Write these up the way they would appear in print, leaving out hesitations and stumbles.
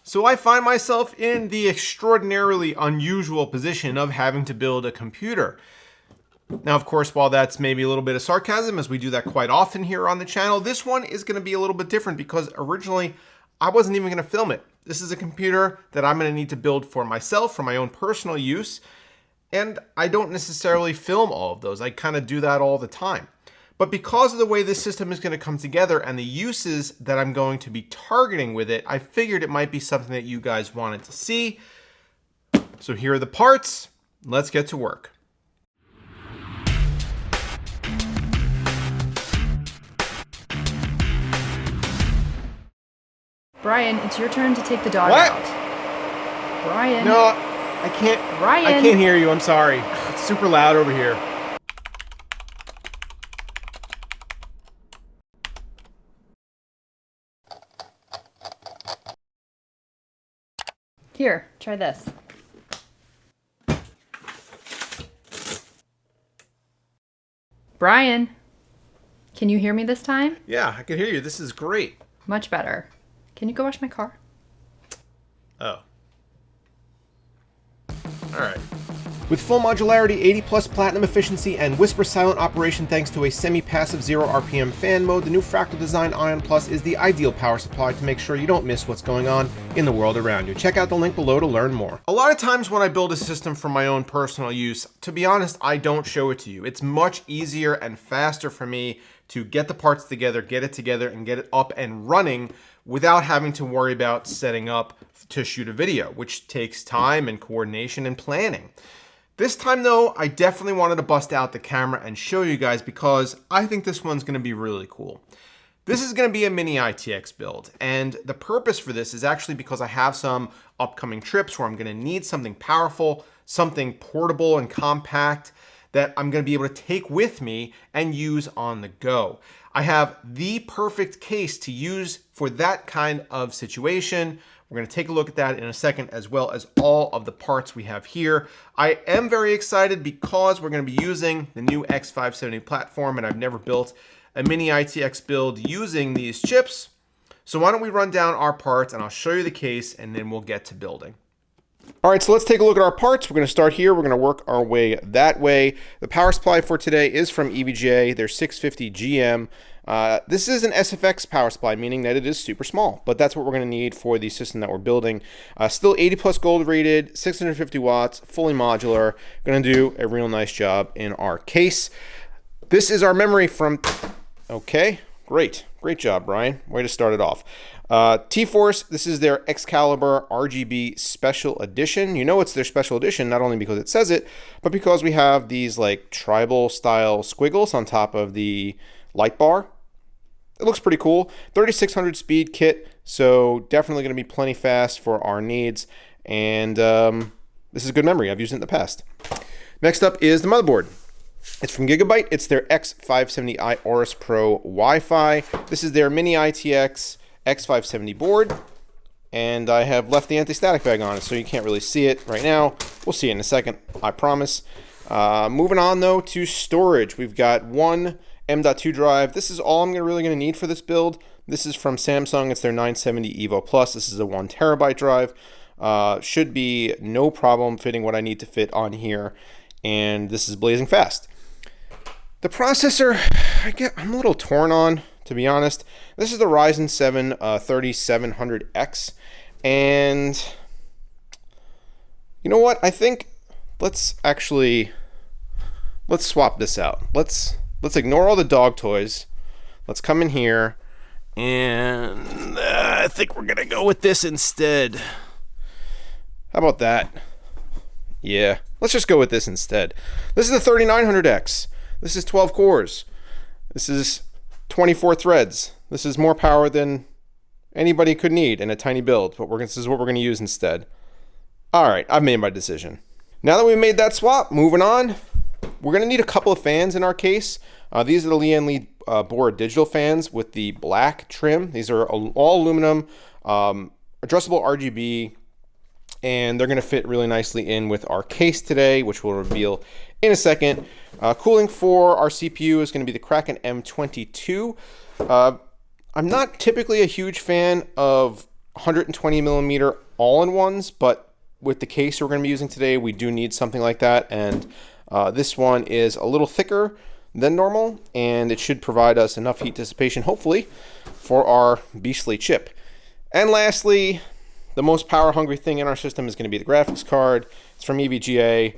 So I find myself in the extraordinarily unusual position of having to build a computer. Now, of course, while that's maybe a little bit of sarcasm, as we do that quite often here on the channel, this one is going to be a little bit different because originally I wasn't even going to film it. This is a computer that I'm going to need to build for myself, for my own personal use, and I don't necessarily film all of those. I kind of do that all the time. But because of the way this system is going to come together and the uses that I'm going to be targeting with it, I figured it might be something that you guys wanted to see. So here are the parts. Let's get to work. Brian, it's your turn to take the dog out. Brian. No, I can't. Brian. I can't hear you. I'm sorry. It's super loud over here. Here, try this. Brian, can you hear me this time? Yeah, I can hear you. This is great. Much better. Can you go wash my car? Oh. All right. With full modularity, 80 plus platinum efficiency, and whisper silent operation thanks to a semi-passive 0 RPM fan mode, the new Fractal Design Ion Plus is the ideal power supply to make sure you don't miss what's going on in the world around you. Check out the link below to learn more. A lot of times when I build a system for my own personal use, to be honest, I don't show it to you. It's much easier and faster for me to get the parts together, get it up and running without having to worry about setting up to shoot a video, which takes time and coordination and planning. This time though, I definitely wanted to bust out the camera and show you guys because I think this one's gonna be really cool. This is gonna be a mini ITX build, and the purpose for this is actually because I have some upcoming trips where I'm gonna need something powerful, something portable and compact that I'm gonna be able to take with me and use on the go. I have the perfect case to use for that kind of situation. We're going to take a look at that in a second, as well as all of the parts we have here. I am very excited because we're going to be using the new X570 platform, and I've never built a mini ITX build using these chips. So why don't we run down our parts and I'll show you the case and then we'll get to building. All right, so let's take a look at our parts. We're going to start here. We're going to work our way that way. The power supply for today is from EVGA. They're 650 GM. This is an SFX power supply, meaning that it is super small, but that's what we're going to need for the system that we're building. Still 80 plus gold rated, 650 watts, fully modular. Going to do a real nice job in our case. This is our memory from... Okay, great. Great job, Brian. Way to start it off. T-Force, this is their Excalibur RGB Special Edition. You know it's their Special Edition, not only because it says it, but because we have these like tribal style squiggles on top of the light bar. It looks pretty cool. 3600 speed kit, so definitely going to be plenty fast for our needs. And this is good memory. I've used it in the past. Next up is the motherboard. It's from Gigabyte. It's their X570i Aorus Pro Wi-Fi. This is their mini ITX X570 board. And I have left the anti-static bag on it, so you can't really see it right now. We'll see it in a second, I promise. Moving on, though, to storage. We've got one M.2 drive. This is all I'm really going to need for this build. This is from Samsung. It's their 970 Evo Plus. This is a 1 terabyte drive. Should be no problem fitting what I need to fit on here. And this is blazing fast. The processor, I'm a little torn on, to be honest. This is the Ryzen 7 3700X. And you know what? I think let's swap this out. Let's ignore all the dog toys. Let's come in here, and I think we're gonna go with this instead. How about that? Yeah, let's just go with this instead. This is the 3900X. This is 12 cores. This is 24 threads. This is more power than anybody could need in a tiny build, but this is what we're gonna use instead. All right, I've made my decision. Now that we've made that swap, moving on. We're going to need a couple of fans in our case. These are the Lian Li board digital fans with the black trim. These are all aluminum, addressable RGB, and they're going to fit really nicely in with our case today, which we'll reveal in a second. Cooling for our CPU is going to be the Kraken M22. I'm not typically a huge fan of 120 millimeter all-in-ones, but with the case we're going to be using today, we do need something like that. And this one is a little thicker than normal, and it should provide us enough heat dissipation, hopefully, for our beastly chip. And lastly, the most power-hungry thing in our system is going to be the graphics card. It's from EVGA.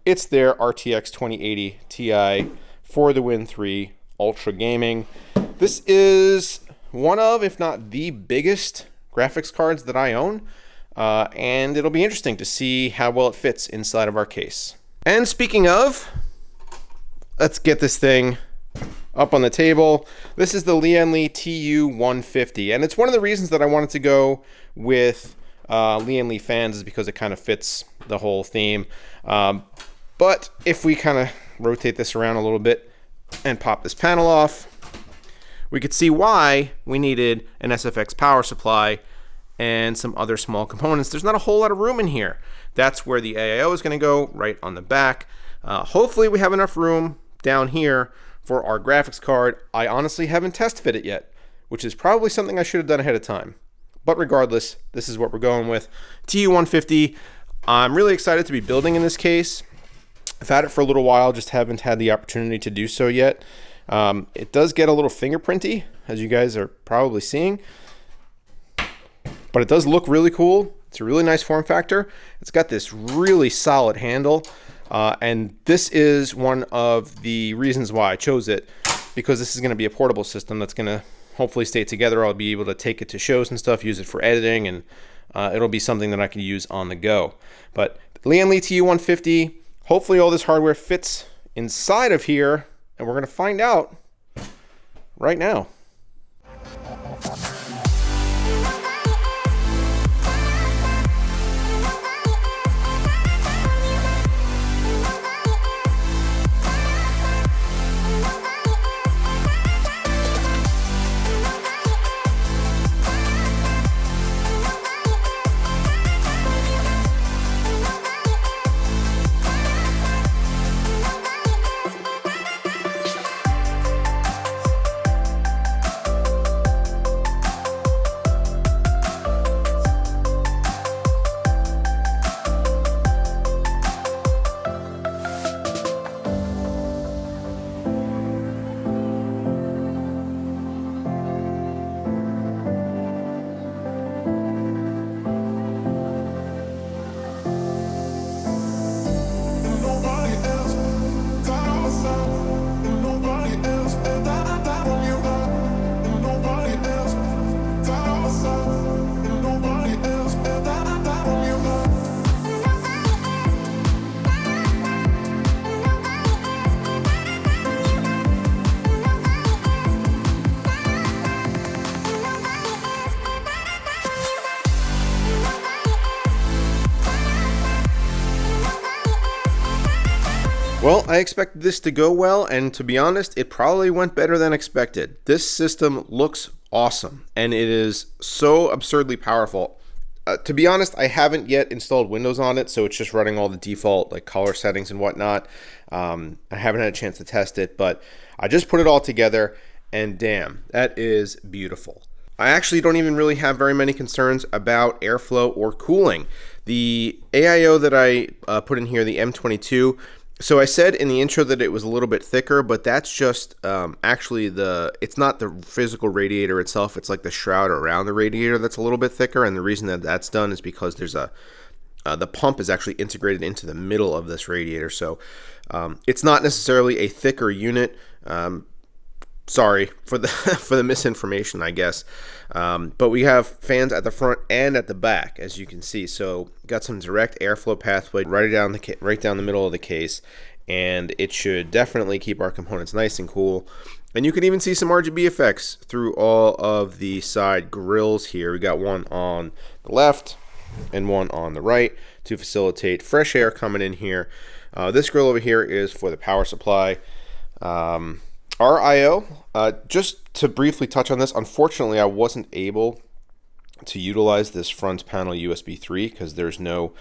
It's their RTX 2080 Ti for the Win 3 Ultra Gaming. This is one of, if not the biggest graphics cards that I own, and it'll be interesting to see how well it fits inside of our case. And speaking of, let's get this thing up on the table. This is the Lian Li TU150, and it's one of the reasons that I wanted to go with Lian Li fans is because it kind of fits the whole theme. But if we kind of rotate this around a little bit and pop this panel off, we could see why we needed an SFX power supply and some other small components. There's not a whole lot of room in here. That's where the AIO is going to go, right on the back. Hopefully we have enough room down here for our graphics card. I honestly haven't test fit it yet, which is probably something I should have done ahead of time. But regardless, this is what we're going with. TU150, I'm really excited to be building in this case. I've had it for a little while, just haven't had the opportunity to do so yet. It does get a little fingerprinty, as you guys are probably seeing. But it does look really cool. It's a really nice form factor. It's got this really solid handle. And this is one of the reasons why I chose it, because this is going to be a portable system that's going to hopefully stay together. I'll be able to take it to shows and stuff, use it for editing, and it'll be something that I can use on the go. But Lian Li TU150, hopefully all this hardware fits inside of here, and we're going to find out right now. Well, I expected this to go well, and to be honest, it probably went better than expected. This system looks awesome, and it is so absurdly powerful. To be honest, I haven't yet installed Windows on it, so it's just running all the default like color settings and whatnot. I haven't had a chance to test it, but I just put it all together, and damn, that is beautiful. I actually don't even really have very many concerns about airflow or cooling. The AIO that I put in here, the M22, so I said in the intro that it was a little bit thicker, but that's just actually it's not the physical radiator itself. It's like the shroud around the radiator that's a little bit thicker. And the reason that that's done is because there's the pump is actually integrated into the middle of this radiator. So it's not necessarily a thicker unit. Sorry for the for the misinformation, I guess. But we have fans at the front and at the back, as you can see. So got some direct airflow pathway right down the middle of the case, and it should definitely keep our components nice and cool. And you can even see some RGB effects through all of the side grills here. We got one on the left and one on the right to facilitate fresh air coming in here. This grill over here is for the power supply. Our IO, just to briefly touch on this, unfortunately I wasn't able to utilize this front panel USB 3 because there's no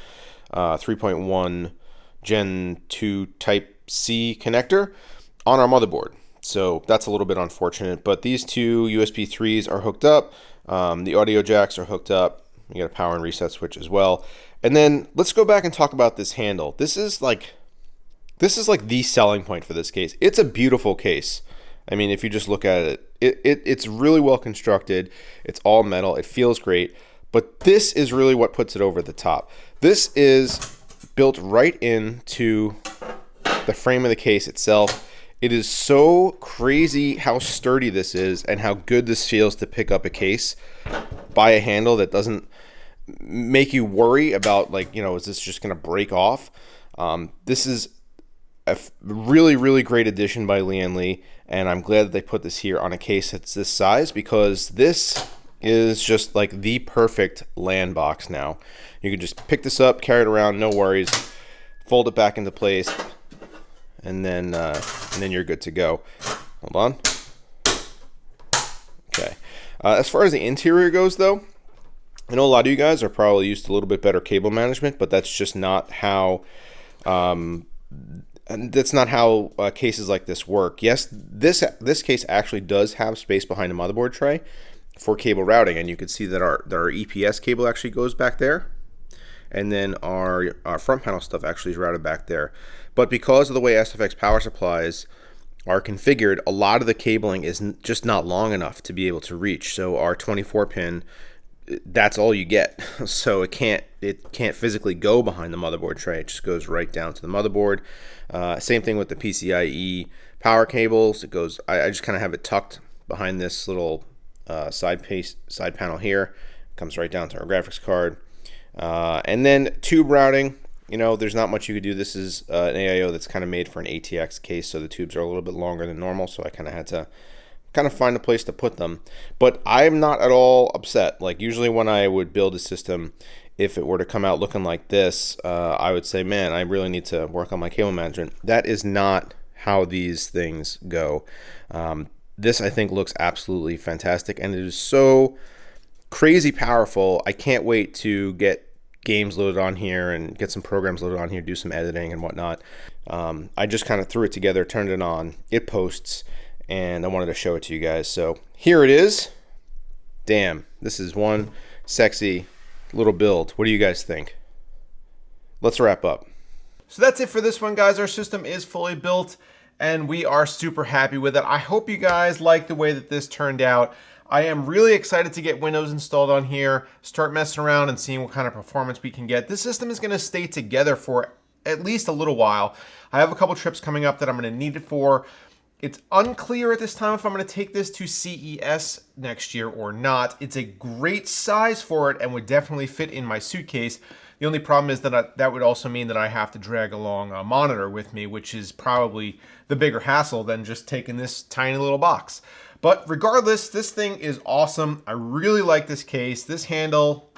3.1 Gen 2 Type C connector on our motherboard. So that's a little bit unfortunate, but these two USB 3s are hooked up. The audio jacks are hooked up. You got a power and reset switch as well. And then let's go back and talk about this handle. This is like the selling point for this case. It's a beautiful case. I mean, if you just look at it, it's really well constructed. It's all metal. It feels great. But this is really what puts it over the top. This is built right into the frame of the case itself. It is so crazy how sturdy this is and how good this feels to pick up a case by a handle that doesn't make you worry about, like, you know, is this just going to break off? This is a really, really great addition by Lian Li, and I'm glad that they put this here on a case that's this size, because this is just like the perfect LAN box now. You can just pick this up, carry it around, no worries, fold it back into place, and then you're good to go. Hold on. Okay. As far as the interior goes, though, I know a lot of you guys are probably used to a little bit better cable management, but that's just not how cases like this work. Yes, this case actually does have space behind the motherboard tray for cable routing, and you can see that our EPS cable actually goes back there, and then our front panel stuff actually is routed back there. But because of the way SFX power supplies are configured, a lot of the cabling is just not long enough to be able to reach. So our 24 pin, that's all you get. So it can't physically go behind the motherboard tray. It just goes right down to the motherboard. Same thing with the PCIe power cables. It goes. I just kind of have it tucked behind this little side panel here. It comes right down to our graphics card. And then tube routing. You know, there's not much you could do. This is an AIO that's kind of made for an ATX case, so the tubes are a little bit longer than normal. So I kind of had to find a place to put them. But I'm not at all upset. Like, usually when I would build a system, if it were to come out looking like this, I would say, man, I really need to work on my cable management. That is not how these things go. This, I think, looks absolutely fantastic, and it is so crazy powerful. I can't wait to get games loaded on here and get some programs loaded on here, do some editing and whatnot. I just kind of threw it together, turned it on, it posts, and I wanted to show it to you guys. So here it is. Damn, this is one sexy little build. What do you guys think? Let's wrap up. So that's it for this one, guys. Our system is fully built, and we are super happy with it. I hope you guys like the way that this turned out. I am really excited to get Windows installed on here, start messing around and seeing what kind of performance we can get. This system is going to stay together for at least a little while. I have a couple trips coming up that I'm going to need it for. It's unclear at this time if I'm going to take this to CES next year or not. It's a great size for it and would definitely fit in my suitcase. The only problem is that that would also mean that I have to drag along a monitor with me, which is probably the bigger hassle than just taking this tiny little box. But regardless, this thing is awesome. I really like this case. This handle,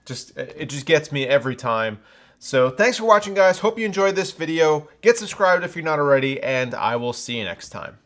it just gets me every time. So thanks for watching, guys. Hope you enjoyed this video. Get subscribed if you're not already, and I will see you next time.